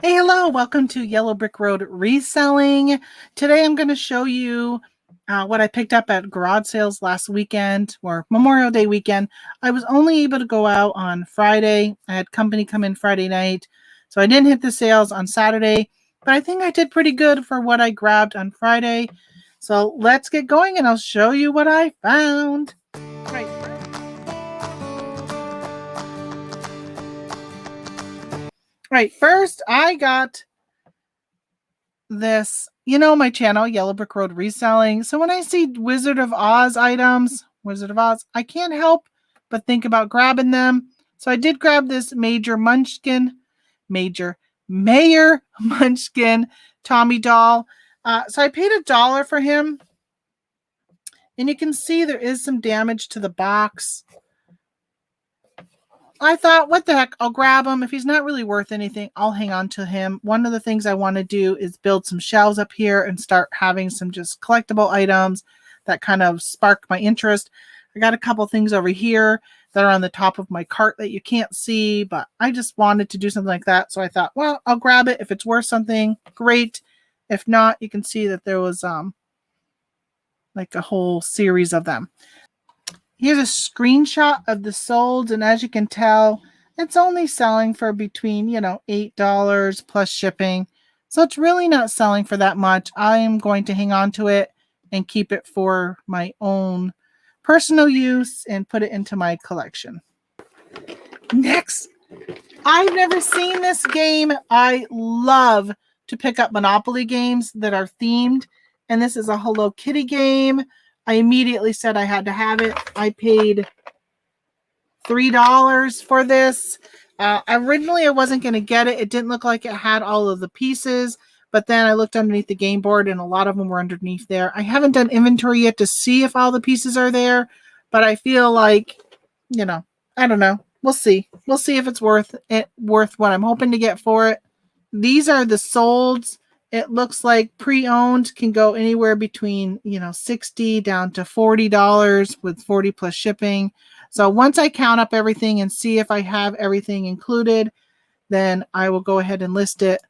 Hey, hello, welcome to Yellow Brick Road Reselling. Today I'm going to show you what I picked up at garage sales last weekend or Memorial Day weekend. I was only able to go out on Friday. I had company come in Friday night, so I didn't hit the sales on Saturday, but I think I did pretty good for what I grabbed on Friday. So let's get going and I'll show you what I found. Right. Right, first I got this, my channel, Yellow Brick Road Reselling. So when I see Wizard of Oz items, I can't help but think about grabbing them. So I did grab this Mayor Munchkin Tommy doll. So I paid $1 for him. And you can see there is some damage to the box. I thought, what the heck, I'll grab him. If he's not really worth anything, I'll hang on to him. One of the things I want to do is build some shelves up here and start having some just collectible items that kind of spark my interest. I got a couple things over here that are on the top of my cart that you can't see, but I just wanted to do something like that. So I thought, well, I'll grab it. If it's worth something, great. If not, you can see that there was like a whole series of them. Here's a screenshot of the solds, and as you can tell, it's only selling for between, $8 plus shipping. So it's really not selling for that much. I am going to hang on to it and keep it for my own personal use and put it into my collection. Next, I've never seen this game. I love to pick up Monopoly games that are themed, and this is a Hello Kitty game. I immediately said I had to have it. I paid $3 for this. Originally, I wasn't going to get it. It didn't look like it had all of the pieces, but then I looked underneath the game board and a lot of them were underneath there. I haven't done inventory yet to see if all the pieces are there, but I feel like, I don't know. We'll see. We'll see if it's worth what I'm hoping to get for it. These are the solds. It looks like pre-owned can go anywhere between, $60 down to $40 with 40 plus shipping. So once I count up everything and see if I have everything included, then I will go ahead and list it.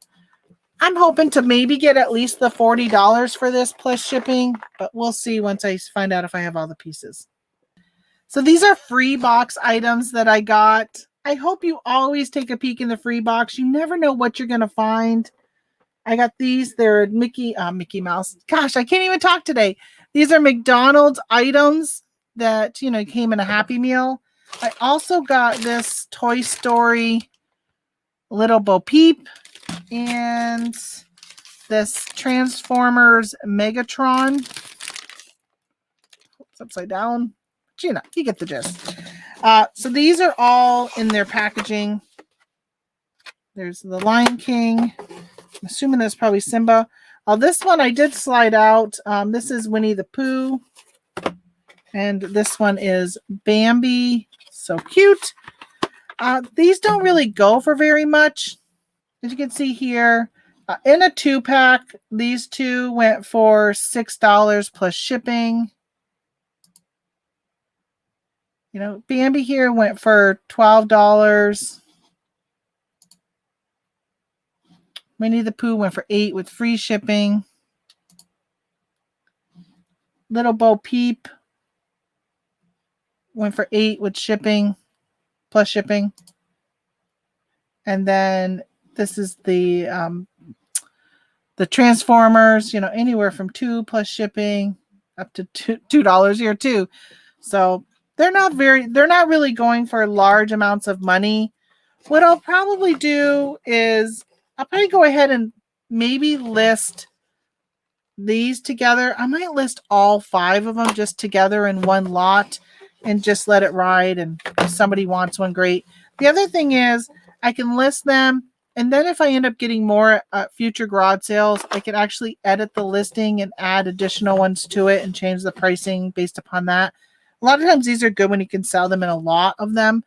I'm hoping to maybe get at least the $40 for this plus shipping, but we'll see once I find out if I have all the pieces. So these are free box items that I got. I hope you always take a peek in the free box. You never know what you're going to find. I got these. They're Mickey Mouse. Gosh, I can't even talk today. These are McDonald's items that, came in a Happy Meal. I also got this Toy Story Little Bo Peep and this Transformers Megatron. It's upside down. But, you get the gist. So these are all in their packaging. There's the Lion King. I'm assuming that's probably Simba. This one I did slide out. This is Winnie the Pooh. And this one is Bambi. So cute. These don't really go for very much. As you can see here, in a 2-pack, these two went for $6 plus shipping. Bambi here went for $12. Winnie the Pooh went for $8 with free shipping. Little Bo Peep went for $8 with shipping, plus shipping. And then this is the Transformers, anywhere from $2 plus shipping up to $2 here too. So they're not really going for large amounts of money. What I'll probably do is I'll probably go ahead and maybe list these together. I might list all 5 of them just together in one lot and just let it ride. And if somebody wants one, great. The other thing is I can list them. And then if I end up getting more future garage sales, I can actually edit the listing and add additional ones to it and change the pricing based upon that. A lot of times these are good when you can sell them in a lot of them.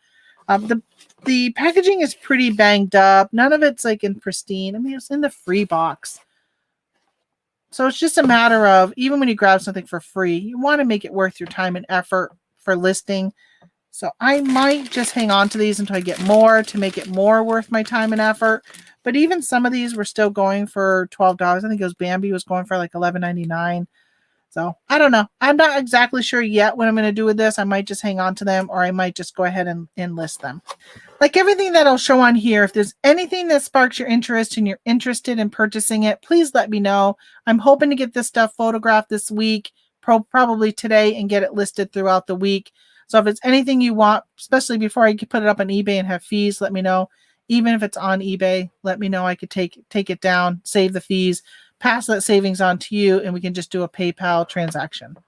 The packaging is pretty banged up. None of it's like in pristine. I mean, it's in the free box. So it's just a matter of, even when you grab something for free, you want to make it worth your time and effort for listing. So I might just hang on to these until I get more to make it more worth my time and effort. But even some of these were still going for $12. I think it was Bambi was going for like $11.99. So I don't know. I'm not exactly sure yet what I'm going to do with this. I might just hang on to them, or I might just go ahead and list them. Like everything that I'll show on here, if there's anything that sparks your interest and you're interested in purchasing it, please let me know. I'm hoping to get this stuff photographed this week, probably today, and get it listed throughout the week. So if it's anything you want, especially before I put it up on eBay and have fees, let me know. Even if it's on eBay, let me know. I could take it down, save the fees, pass that savings on to you, and we can just do a PayPal transaction.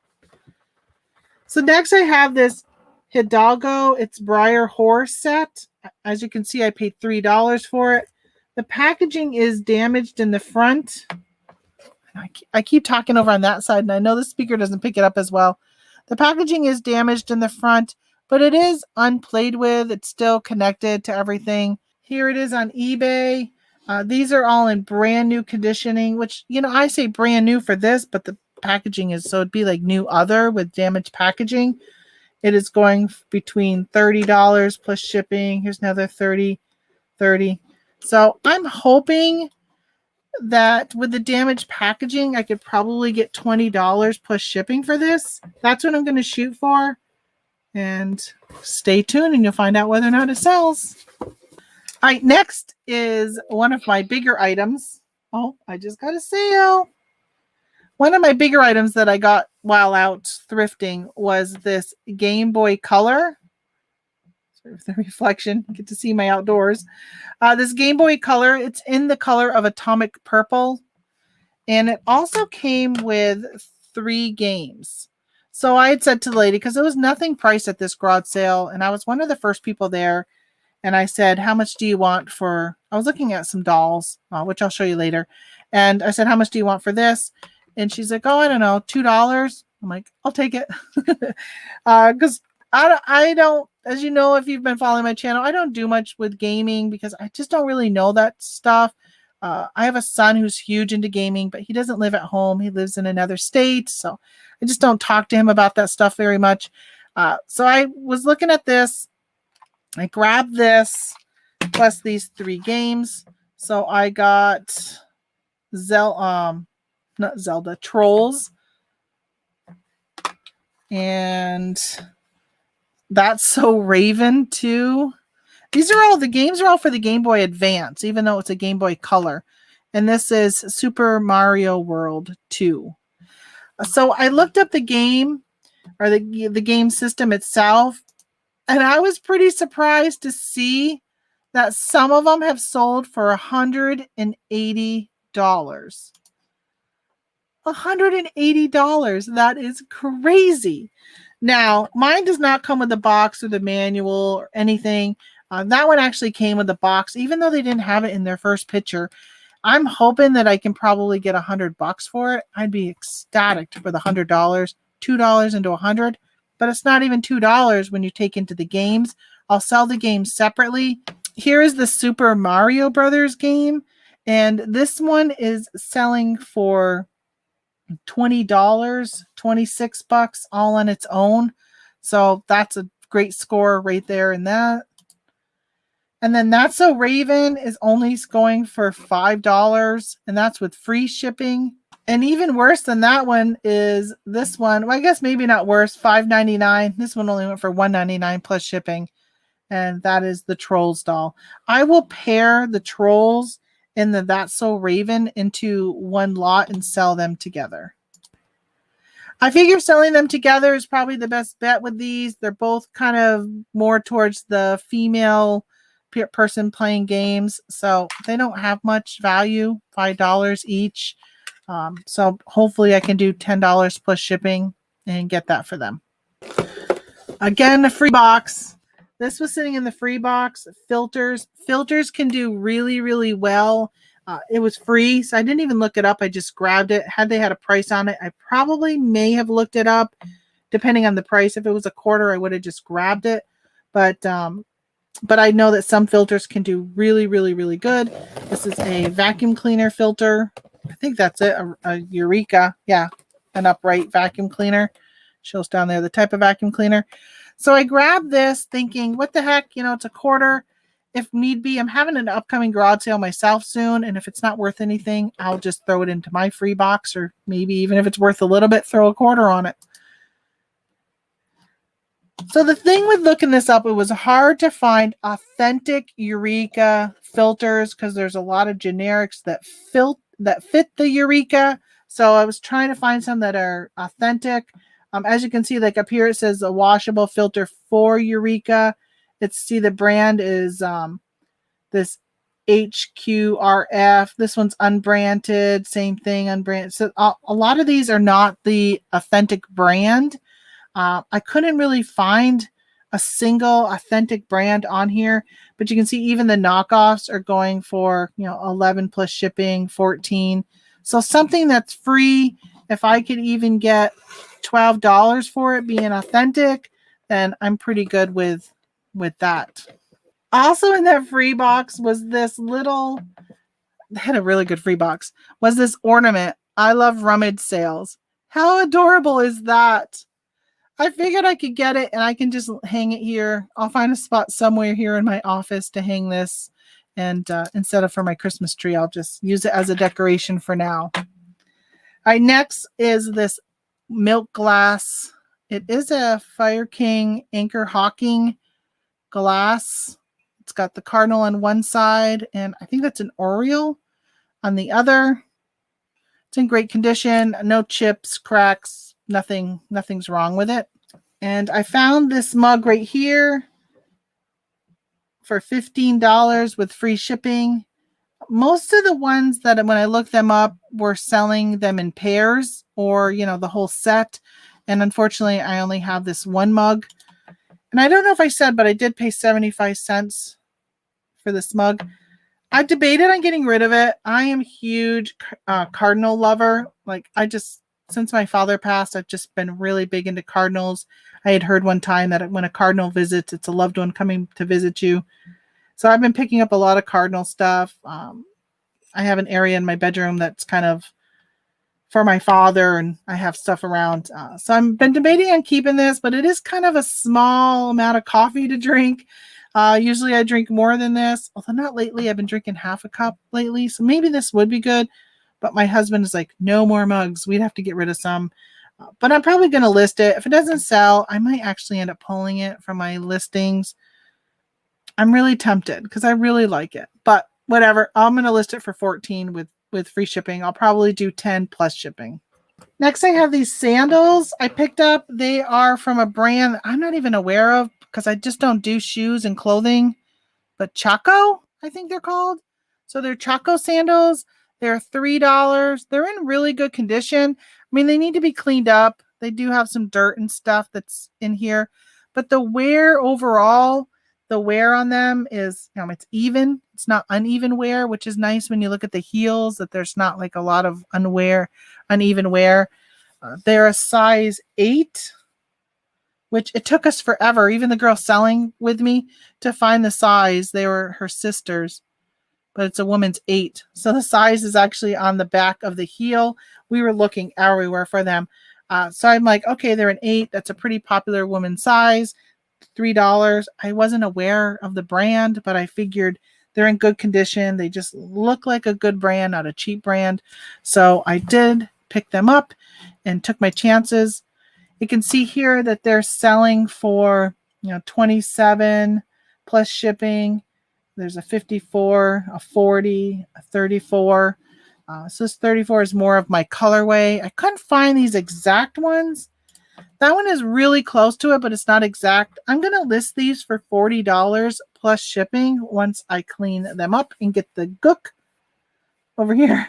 So next I have this Hidalgo, it's Briar Horse set. As you can see, I paid $3 for it. The packaging is damaged in the front. I keep talking over on that side, and I know the speaker doesn't pick it up as well. The packaging is damaged in the front, but it is unplayed with. It's still connected to everything. Here it is on eBay. These are all in brand new conditioning, which, you know, I say brand new for this, but the packaging is, so it'd be like new other with damaged packaging. It is going between $30 plus shipping. Here's another 30. So I'm hoping that with the damaged packaging, I could probably get $20 plus shipping for this. That's what I'm going to shoot for. And stay tuned and you'll find out whether or not it sells. All right, next is one of my bigger items. Oh, I just got a sale. One of my bigger items that I got while out thrifting was this Game Boy Color. Sort of the reflection. You get to see my outdoors. This Game Boy Color, it's in the color of Atomic Purple. And it also came with 3 games. So I had said to the lady, because there was nothing priced at this garage sale, and I was one of the first people there. And I said, how much do you want for, I was looking at some dolls, which I'll show you later. And I said, how much do you want for this? And she's like, oh, I don't know, $2. I'm like, I'll take it. Because I don't, as you know, if you've been following my channel, I don't do much with gaming because I just don't really know that stuff. I have a son who's huge into gaming, but he doesn't live at home. He lives in another state. So I just don't talk to him about that stuff very much. So I was looking at this. I grabbed this plus these 3 games. So I got not Zelda, Trolls. And That's So Raven too. These are all, the games are all for the Game Boy Advance, even though it's a Game Boy Color. And this is Super Mario World 2. So I looked up the game, or the game system itself, and I was pretty surprised to see that some of them have sold for $180. $180. That is crazy. Now, mine does not come with the box or the manual or anything. That one actually came with the box, even though they didn't have it in their first picture. I'm hoping that I can probably get $100 for it. I'd be ecstatic for the $100, $2 into $100, but it's not even $2 when you take into the games. I'll sell the games separately. Here is the Super Mario Brothers game, and this one is selling for $20, $26 all on its own. So that's a great score right there in that. And then That's So Raven is only going for $5, and that's with free shipping. And even worse than that one is this one. Well, I guess maybe not worse, $5.99. This one only went for $1.99 plus shipping. And that is the Trolls doll. I will pair the Trolls and the That's So Raven into one lot and sell them together. I figure selling them together is probably the best bet with these. They're both kind of more towards the female person playing games, so they don't have much value, $5 each. So hopefully I can do $10 plus shipping and get that for them. Again, a free box. This was sitting in the free box. Filters can do really, really well. It was free, so I didn't even look it up. I just grabbed it. Had they had a price on it, I probably may have looked it up, depending on the price. If it was a quarter, I would have just grabbed it. But I know that some filters can do really, really, really good. This is a vacuum cleaner filter. I think that's it, a Eureka. Yeah, an upright vacuum cleaner. Shows down there the type of vacuum cleaner. So I grabbed this thinking, what the heck, you know, it's a quarter. if need be. I'm having an upcoming garage sale myself soon, and if it's not worth anything, I'll just throw it into my free box, or maybe even if it's worth a little bit, throw a quarter on it. So the thing with looking this up, it was hard to find authentic Eureka filters because there's a lot of generics that fit the Eureka. So I was trying to find some that are authentic. As you can see, like up here, it says a washable filter for Eureka. See, the brand is this HQRF. This one's unbranded. Same thing, unbranded. So a lot of these are not the authentic brand. I couldn't really find a single authentic brand on here, but you can see even the knockoffs are going for, 11 plus shipping, 14. So something that's free, if I could even get $12 for it being authentic, then I'm pretty good with that. Also in that free box was this little, they had a really good free box, was this ornament. I love rummage sales. How adorable is that? I figured I could get it and I can just hang it here. I'll find a spot somewhere here in my office to hang this. And instead of for my Christmas tree, I'll just use it as a decoration for now. All right, next is this milk glass. It is a Fire King Anchor Hawking glass. It's got the cardinal on one side, and I think that's an Oriole on the other. It's in great condition. No chips, cracks, nothing's wrong with it. And I found this mug right here for $15 with free shipping. Most of the ones that when I looked them up were selling them in pairs or, the whole set. And unfortunately, I only have this one mug. And I don't know if I said, but I did pay 75 cents for this mug. I debated on getting rid of it. I am a huge cardinal lover. Since my father passed, I've just been really big into cardinals. I had heard one time that when a cardinal visits, it's a loved one coming to visit you. So I've been picking up a lot of cardinal stuff. I have an area in my bedroom that's kind of for my father, and I have stuff around. So I've been debating on keeping this, but it is kind of a small amount of coffee to drink. Usually I drink more than this, although not lately. I've been drinking half a cup lately, so maybe this would be good. But my husband is like, no more mugs. We'd have to get rid of some. But I'm probably going to list it. If it doesn't sell, I might actually end up pulling it from my listings. I'm really tempted because I really like it. But whatever. I'm going to list it for $14 with free shipping. I'll probably do $10 plus shipping. Next, I have these sandals I picked up. They are from a brand I'm not even aware of because I just don't do shoes and clothing. But Chaco, I think they're called. So they're Chaco sandals. They're $3. They're in really good condition. I mean, they need to be cleaned up. They do have some dirt and stuff that's in here. But the wear overall, the wear on them is, it's even. It's not uneven wear, which is nice when you look at the heels, that there's not like a lot of uneven wear. They're a size 8, which it took us forever, even the girl selling with me, to find the size. They were her sisters. But it's a woman's 8. So the size is actually on the back of the heel. We were looking everywhere for them. So I'm like, okay, they're an 8. That's a pretty popular woman's size. $3. I wasn't aware of the brand, but I figured they're in good condition. They just look like a good brand, not a cheap brand. So I did pick them up and took my chances. You can see here that they're selling for, $27 plus shipping. There's a 54, a 40, a 34. So this 34 is more of my colorway. I couldn't find these exact ones. That one is really close to it, but it's not exact. I'm going to list these for $40 plus shipping once I clean them up and get the gook over here.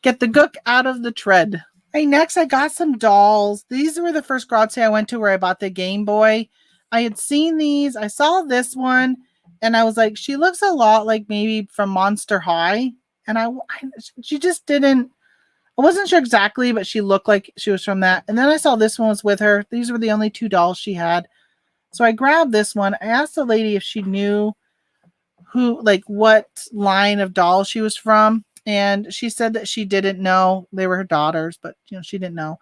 Get the gook out of the tread. Hey, next I got some dolls. These were the first garage sale I went to where I bought the Game Boy. I had seen these. I saw this one. And I was like, she looks a lot like maybe from Monster High. And she just didn't, I wasn't sure exactly, but she looked like she was from that. And then I saw this one was with her. These were the only 2 dolls she had. So I grabbed this one. I asked the lady if she knew what line of dolls she was from. And she said that she didn't know. They were her daughters, but she didn't know.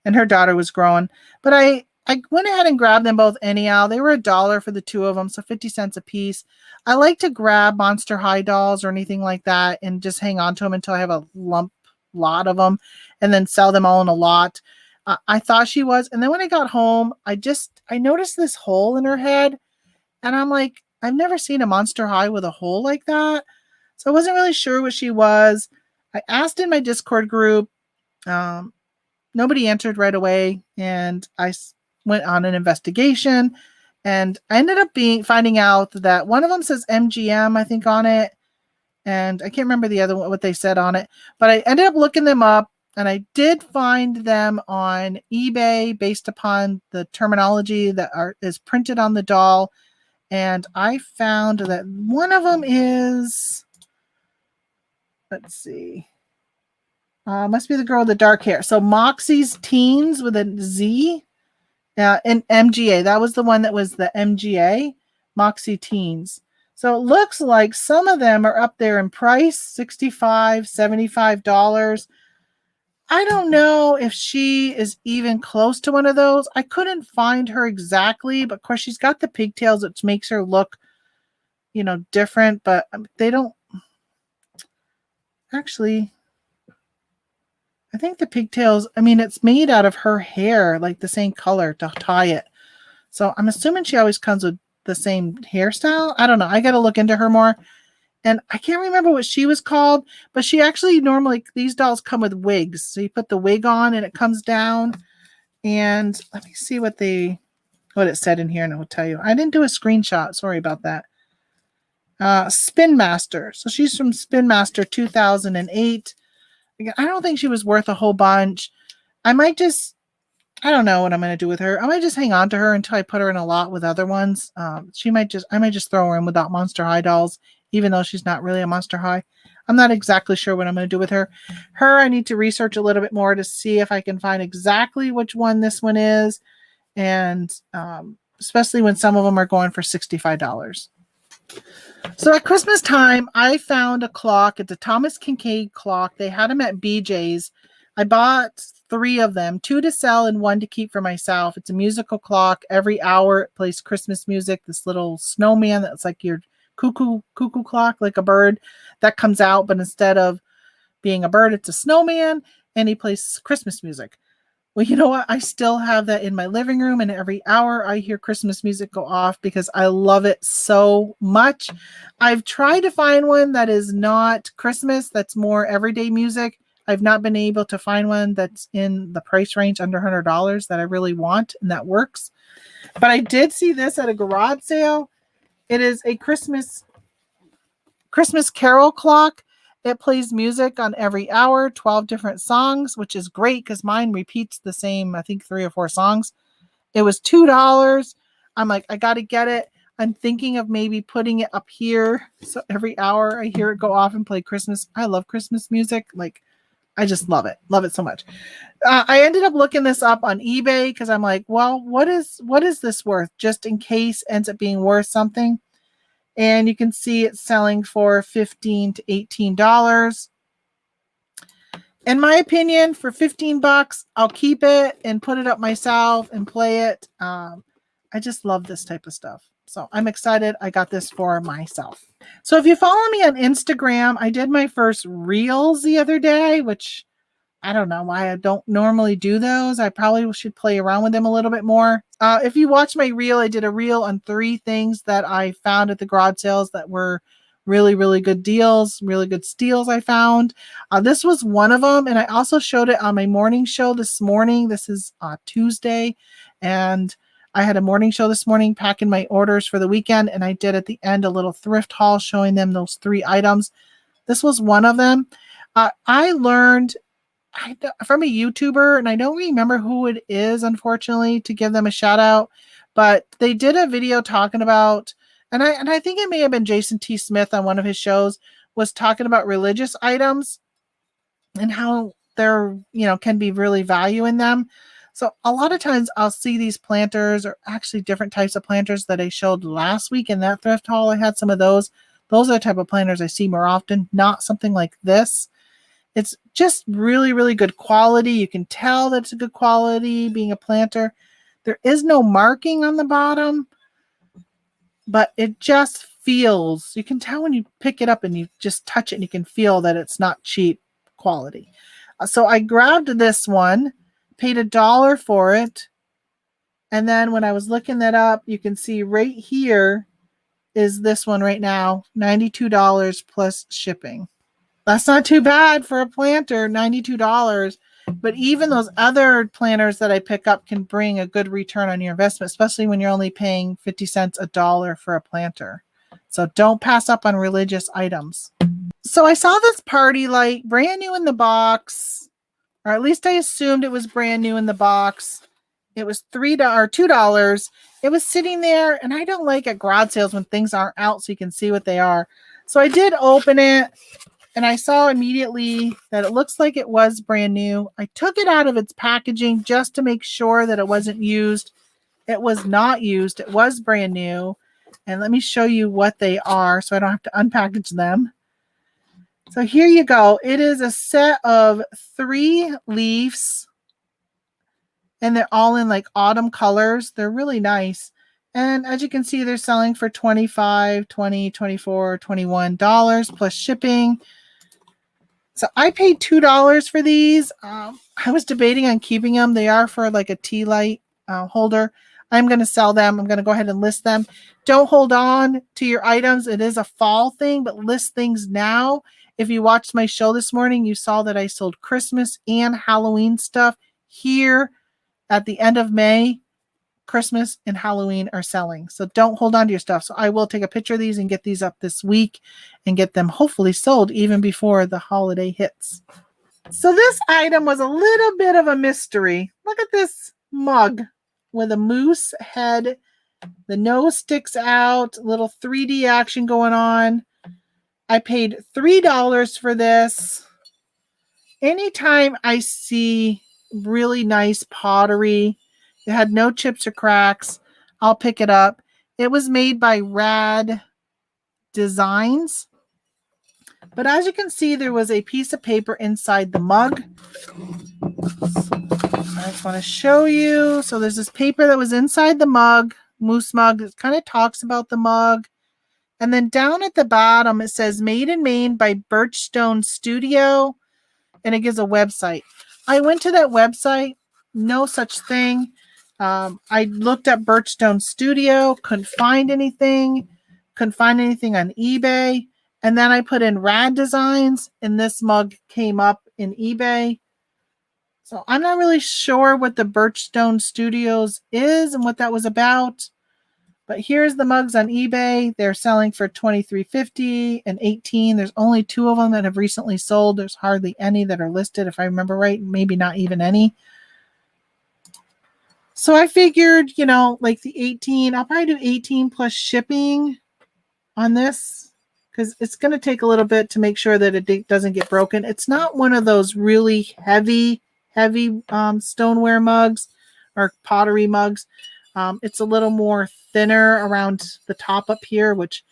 And her daughter was growing. But I went ahead and grabbed them both anyhow. They were $1 for the two of them, so 50 cents a piece. I like to grab Monster High dolls or anything like that and just hang on to them until I have a lot of them, and then sell them all in a lot. I thought she was, and then when I got home, I noticed this hole in her head, and I'm like, I've never seen a Monster High with a hole like that, so I wasn't really sure what she was. I asked in my Discord group. Um, Nobody answered right away, and I went on an investigation, and I ended up finding out that one of them says MGM, I think, on it, and I can't remember the other one, what they said on it, but I ended up looking them up, and I did find them on eBay based upon the terminology that is printed on the doll, and I found that one of them is, let's see, must be the girl with the dark hair. So Moxie's Teens with a Z, and MGA. That was the one that was the MGA, Moxie Teens. So it looks like some of them are up there in price, $65, $75. I don't know if she is even close to one of those. I couldn't find her exactly, but of course she's got the pigtails, which makes her look, different, but they don't actually. I think the pigtails, it's made out of her hair, like the same color to tie it. So I'm assuming she always comes with the same hairstyle. I don't know. I got to look into her more. And I can't remember what she was called, but she actually normally, these dolls come with wigs. So you put the wig on and it comes down. And let me see what it said in here, and I will tell you. I didn't do a screenshot. Sorry about that. Spin Master. So she's from Spin Master 2008. I don't think she was worth a whole bunch. I don't know what I'm going to do with her. I might just hang on to her until I put her in a lot with other ones. I might just throw her in without Monster High dolls, even though she's not really a Monster High. I'm not exactly sure what I'm going to do with her. I need to research a little bit more to see if I can find exactly which one this one is. And especially when some of them are going for $65. So at Christmas time, I found a clock. It's a Thomas Kincaid clock. They had them at BJ's. I bought 3 of them, 2 to sell and 1 to keep for myself. It's a musical clock. Every hour it plays Christmas music. This little snowman that's like your cuckoo clock, like a bird that comes out, but instead of being a bird, it's a snowman, and he plays Christmas music. Well, you know what? I still have that in my living room, and every hour I hear Christmas music go off because I love it so much. I've tried to find one that is not Christmas, that's more everyday music. I've not been able to find one that's in the price range under $100 that I really want and that works. But I did see this at a garage sale. It is a Christmas Carol clock. It plays music on every hour, 12 different songs, which is great because mine repeats the same, I think 3 or 4 songs. It was $2. I'm like, I got to get it. I'm thinking of maybe putting it up here. So every hour I hear it go off and play Christmas. I love Christmas music. Like, I just love it. Love it so much. I ended up looking this up on eBay because I'm like, well, what is this worth? Just in case it ends up being worth something. And you can see it's selling for $15 to $18. In my opinion, for $15, I'll keep it and put it up myself and play it. I just love this type of stuff. So I'm excited. I got this for myself. So if you follow me on Instagram, I did my first reels the other day, which I don't know why I don't normally do those. I probably should play around with them a little bit more. If you watch my reel, I did a reel on 3 things that I found at the garage sales that were really, really good deals, really good steals I found. This was one of them, and I also showed it on my morning show this morning. This is Tuesday, and I had a morning show this morning packing my orders for the weekend, and I did at the end a little thrift haul showing them those 3 items. This was one of them. I learned from a YouTuber, and I don't remember who it is, unfortunately, to give them a shout out, but they did a video talking about, and I think it may have been Jason T. Smith on one of his shows, was talking about religious items and how there, can be really value in them. So a lot of times I'll see these planters, or actually different types of planters that I showed last week in that thrift haul. I had some of those. Those are the type of planters I see more often, not something like this. It's just really, really good quality. You can tell that it's a good quality being a planter. There is no marking on the bottom, but it just feels, you can tell when you pick it up and you just touch it and you can feel that it's not cheap quality. So I grabbed this one, paid $1 for it. And then when I was looking that up, you can see right here is this one right now, $92 plus shipping. That's not too bad for a planter, $92. But even those other planters that I pick up can bring a good return on your investment, especially when you're only paying 50 cents $1 for a planter. So don't pass up on religious items. So I saw this party light brand new in the box, or at least I assumed it was brand new in the box. It was $3 or $2. It was sitting there, and I don't like at garage sales when things aren't out so you can see what they are. So I did open it, and I saw immediately that it looks like it was brand new. I took it out of its packaging just to make sure that it wasn't used. It was not used. It was brand new. And let me show you what they are so I don't have to unpackage them. So here you go. It is a set of 3 leaves, and they're all in like autumn colors. They're really nice. And as you can see, they're selling for $25, $20, $24, $21 plus shipping. So I paid $2 for these. I was debating on keeping them. They are for like a tea light holder. I'm going to sell them. I'm going to go ahead and list them. Don't hold on to your items. It is a fall thing, but list things now. If you watched my show this morning, you saw that I sold Christmas and Halloween stuff here at the end of May. Christmas and Halloween are selling. So don't hold on to your stuff. So I will take a picture of these and get these up this week and get them hopefully sold even before the holiday hits. So this item was a little bit of a mystery. Look at this mug with a moose head. The nose sticks out, little 3D action going on. I paid $3 for this. Anytime I see really nice pottery, it had no chips or cracks, I'll pick it up. It was made by Rad Designs. But as you can see, there was a piece of paper inside the mug. I just want to show you. So there's this paper that was inside the mug, moose mug. It kind of talks about the mug. And then down at the bottom, it says Made in Maine by Birchstone Studio. And it gives a website. I went to that website. No such thing. I looked up Birchstone Studio. Couldn't find anything. Couldn't find anything on eBay. And then I put in Rad Designs. And this mug came up in eBay. So I'm not really sure what the Birchstone Studios is and what that was about. But here's the mugs on eBay. They're selling for $23.50 and $18. There's only 2 of them that have recently sold. There's hardly any that are listed, if I remember right. Maybe not even any. So I figured, like the 18, I'll probably do 18 plus shipping on this because it's going to take a little bit to make sure that it doesn't get broken. It's not one of those really heavy stoneware mugs or pottery mugs. It's a little more thinner around the top up here, which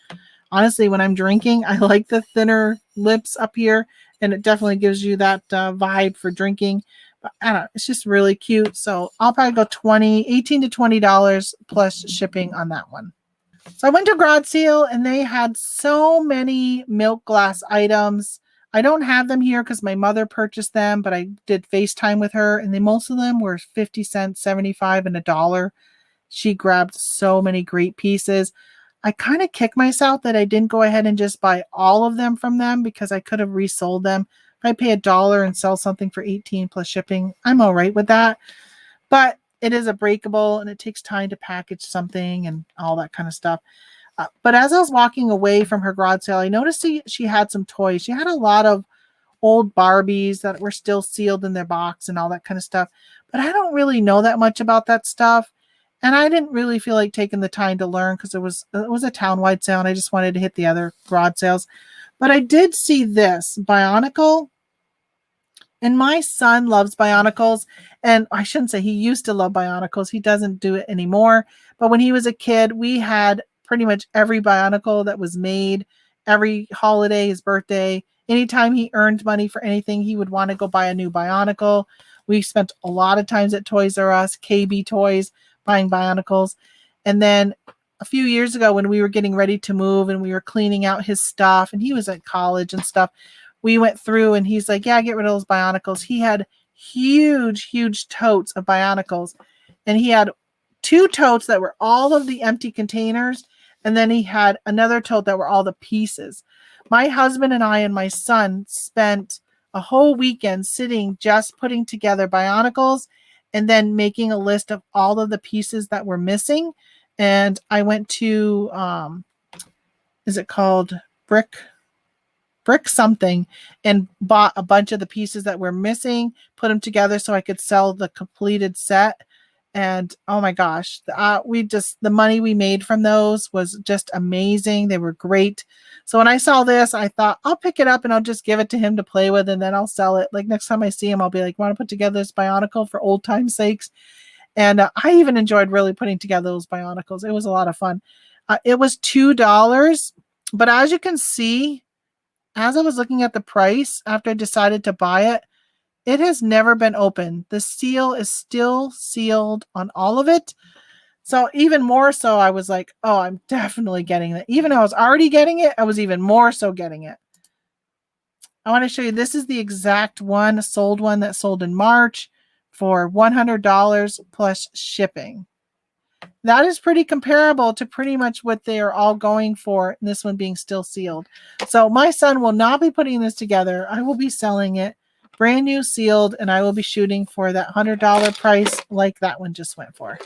honestly, when I'm drinking, I like the thinner lips up here, and it definitely gives you that vibe for drinking. But I don't know, it's just really cute. So I'll probably go $18 to $20 plus shipping on that one. So I went to Grad Seal, and they had so many milk glass items. I don't have them here because my mother purchased them, but I did FaceTime with her, and most of them were 50 cents, 75, and $1. She grabbed so many great pieces. I kind of kick myself that I didn't go ahead and just buy all of them from them because I could have resold them. If I pay $1 and sell something for 18 plus shipping, I'm all right with that. But it is a breakable and it takes time to package something and all that kind of stuff. But as I was walking away from her garage sale, I noticed she had some toys. She had a lot of old Barbies that were still sealed in their box and all that kind of stuff. But I don't really know that much about that stuff. And I didn't really feel like taking the time to learn because it was a town-wide sale and I just wanted to hit the other garage sales. But I did see this Bionicle. And my son loves Bionicles. And I shouldn't say he used to love Bionicles. He doesn't do it anymore. But when he was a kid, we had pretty much every Bionicle that was made. Every holiday, his birthday, anytime he earned money for anything, he would want to go buy a new Bionicle. We spent a lot of times at Toys R Us, KB Toys, buying Bionicles. And then a few years ago when we were getting ready to move and we were cleaning out his stuff and he was at college and stuff, we went through and he's like, yeah, get rid of those Bionicles. He had huge totes of Bionicles, and he had 2 totes that were all of the empty containers, and then he had another tote that were all the pieces. My husband and I and my son spent a whole weekend sitting just putting together Bionicles and then making a list of all of the pieces that were missing. And I went to is it called Brick something, and bought a bunch of the pieces that were missing, put them together so I could sell the completed set. And oh my gosh, the money we made from those was just amazing. They were great. So when I saw this, I thought I'll pick it up and I'll just give it to him to play with, and then I'll sell it. Like next time I see him, I'll be like, want to put together this Bionicle for old time's sakes? And I even enjoyed really putting together those Bionicles. It was a lot of fun. It was $2, but as you can see, as I was looking at the price after I decided to buy it, it has never been opened. The seal is still sealed on all of it. So even more so, I was like, oh, I'm definitely getting it. Even though I was already getting it, I was even more so getting it. I want to show you, this is the exact one, sold one that sold in March for $100 plus shipping. That is pretty comparable to pretty much what they are all going for, and this one being still sealed. So my son will not be putting this together. I will be selling it brand new sealed, and I will be shooting for that $100 price like that one just went for.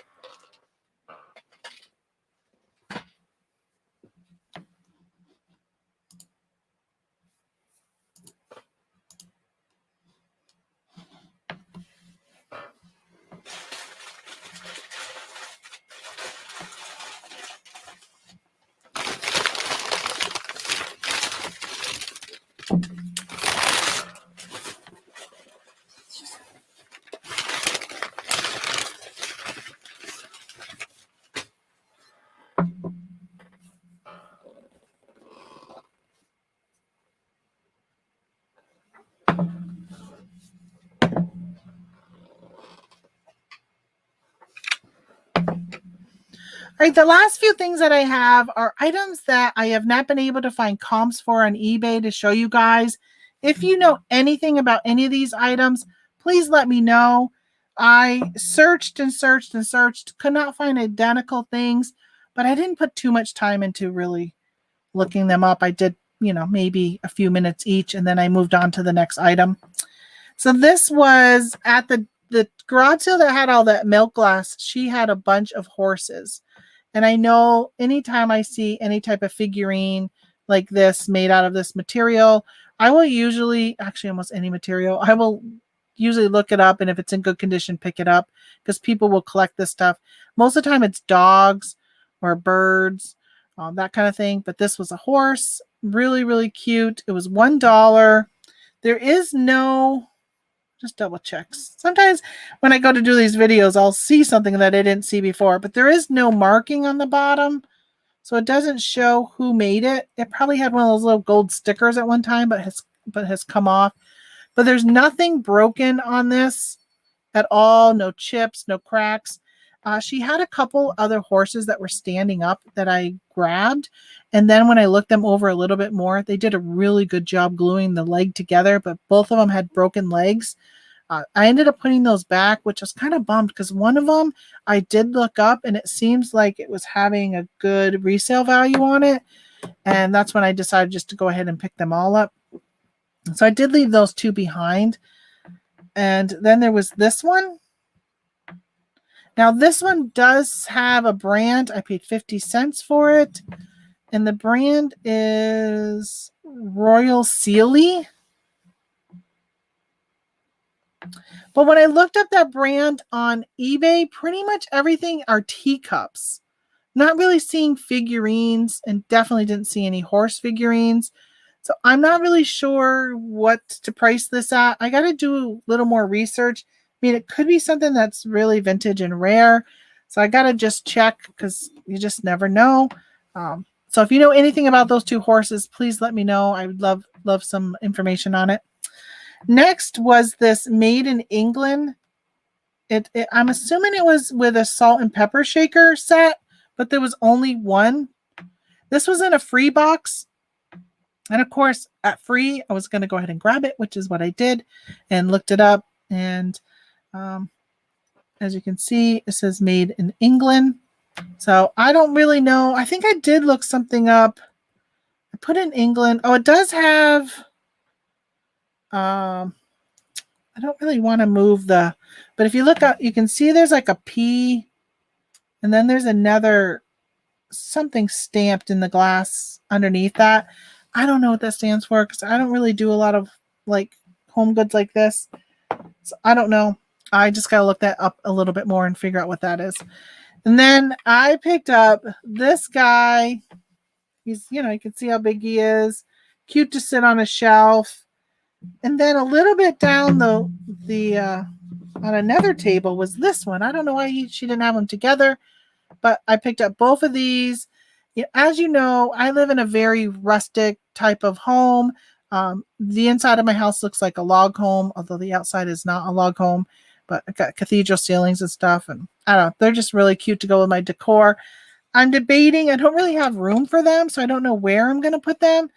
All right, the last few things that I have are items that I have not been able to find comps for on eBay to show you guys. If you know anything about any of these items, please let me know. I searched and searched and searched, could not find identical things, but I didn't put too much time into really looking them up. I did, maybe a few minutes each, and then I moved on to the next item. So this was at the garage sale that had all that milk glass. She had a bunch of horses. And I know anytime I see any type of figurine like this made out of this material, I will usually, actually almost any material, I will usually look it up, and if it's in good condition, pick it up, because people will collect this stuff. Most of the time it's dogs or birds, that kind of thing. But this was a horse, really cute. It was $1. There is no, just double checks. Sometimes when I go to do these videos, I'll see something that I didn't see before, but there is no marking on the bottom. So it doesn't show who made it. It probably had one of those little gold stickers at one time, but has come off. But there's nothing broken on this at all. No chips, no cracks. She had a couple other horses that were standing up that I grabbed. And then when I looked them over a little bit more, they did a really good job gluing the leg together, but both of them had broken legs. I ended up putting those back, which was kind of bummed, because one of them I did look up and it seems like it was having a good resale value on it. And that's when I decided just to go ahead and pick them all up. So I did leave those 2 behind. And then there was this one. Now this one does have a brand. I paid 50 cents for it. And the brand is Royal Sealy. But when I looked up that brand on eBay, pretty much everything are teacups. Not really seeing figurines, and definitely didn't see any horse figurines. So I'm not really sure what to price this at. I got to do a little more research. I mean, it could be something that's really vintage and rare. So I got to just check, because you just never know. So if you know anything about those 2 horses, please let me know. I would love some information on it. Next was this Made in England I'm assuming it was with a salt and pepper shaker set, but there was only one. This was in a free box. And of course, at free, I was going to go ahead and grab it, which is what I did, and looked it up. And as you can see, it says made in England. So I don't really know. I think I did look something up. I put in England. Oh, it does have, I don't really want to move the, but if you look up, you can see there's like a P, and then there's another something stamped in the glass underneath that. I don't know what that stands for because I don't really do a lot of like home goods like this. So I don't know. I just got to look that up a little bit more and figure out what that is. And then I picked up this guy. He's, you can see how big he is. Cute to sit on a shelf. And then a little bit down the on another table was this one. I don't know why she didn't have them together, but I picked up both of these. As you know, I live in a very rustic type of home. The inside of my house looks like a log home, although the outside is not a log home, but I got cathedral ceilings and stuff. And I don't know, they're just really cute to go with my decor. I'm debating. I don't really have room for them, so I don't know where I'm going to put them.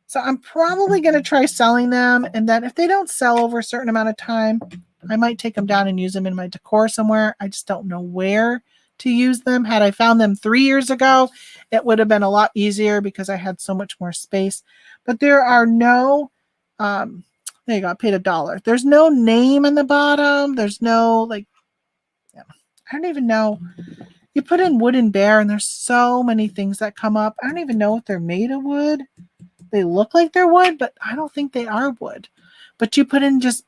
So I'm probably going to try selling them. And then if they don't sell over a certain amount of time, I might take them down and use them in my decor somewhere. I just don't know where to use them. Had I found them 3 years ago, it would have been a lot easier because I had so much more space. But there are no, there you go, I paid $1. There's no name on the bottom. There's no, I don't even know. You put in wooden bear and there's so many things that come up. I don't even know if they're made of wood. They look like they're wood, but I don't think they are wood. But you put in just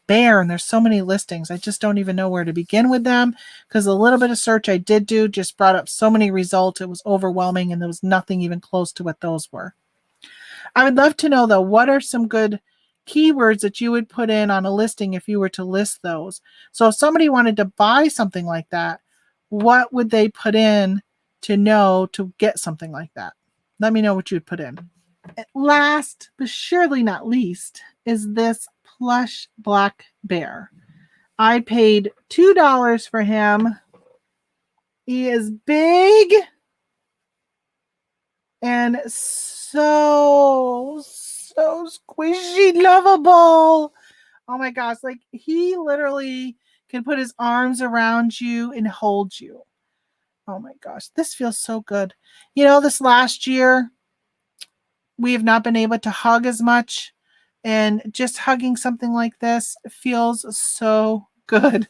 bear and there's so many listings. I just don't even know where to begin with them because a little bit of search I did do just brought up so many results. It was overwhelming and there was nothing even close to what those were. I would love to know though, what are some good keywords that you would put in on a listing if you were to list those? So if somebody wanted to buy something like that, what would they put in to know to get something like that? Let me know what you'd put in. Last, but surely not least, is this plush black bear. I paid $2 for him. He is big and so squishy lovable. Oh my gosh, he literally can put his arms around you and hold you. Oh my gosh, this feels so good. This last year, we have not been able to hug as much, and just hugging something like this feels so good.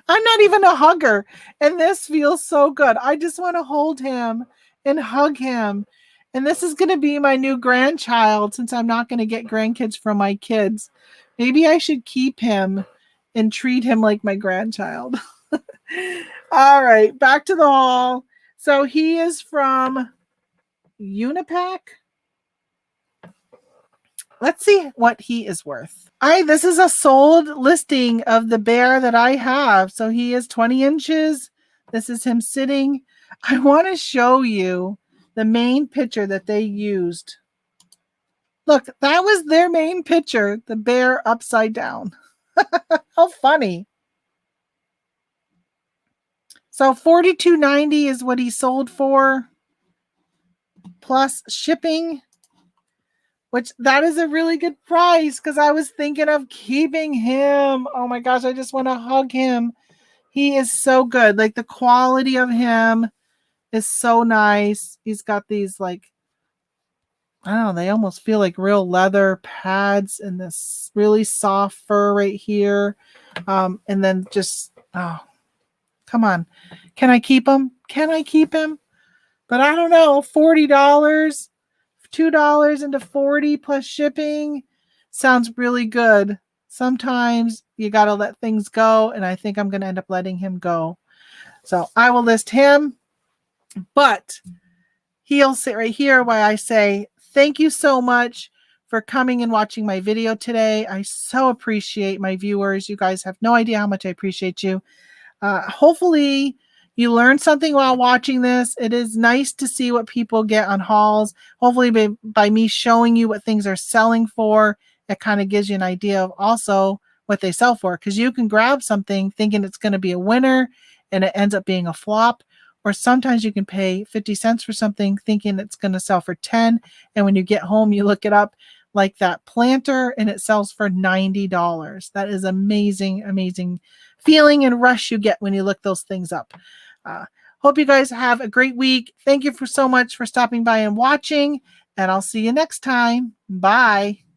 I'm not even a hugger, and this feels so good. I just want to hold him and hug him. And this is going to be my new grandchild since I'm not going to get grandkids from my kids. Maybe I should keep him and treat him like my grandchild. All right, back to the haul. So he is from Unipack. Let's see what he is worth. This is a sold listing of the bear that I have. So he is 20 inches. This is him sitting. I want to show you the main picture that they used. Look, that was their main picture, the bear upside down. How funny. So $42.90 is what he sold for, plus shipping, which that is a really good price because I was thinking of keeping him. Oh my gosh, I just want to hug him. He is so good. The quality of him is so nice. He's got these I don't know, they almost feel like real leather pads and this really soft fur right here. And then just, oh, come on. Can I keep him? Can I keep him? But I don't know, $40, $2 into $40 plus shipping sounds really good. Sometimes you got to let things go, and I think I'm going to end up letting him go. So I will list him, but he'll sit right here while I say thank you so much for coming and watching my video today. I so appreciate my viewers. You guys have no idea how much I appreciate you. Hopefully you learned something while watching this. It is nice to see what people get on hauls. Hopefully by me showing you what things are selling for, it kind of gives you an idea of also what they sell for, because you can grab something thinking it's going to be a winner and it ends up being a flop. Or sometimes you can pay 50 cents for something thinking it's going to sell for 10. And when you get home, you look it up, like that planter, and it sells for $90. That is amazing, amazing feeling and rush you get when you look those things up. Hope you guys have a great week. Thank you so much for stopping by and watching, and I'll see you next time. Bye.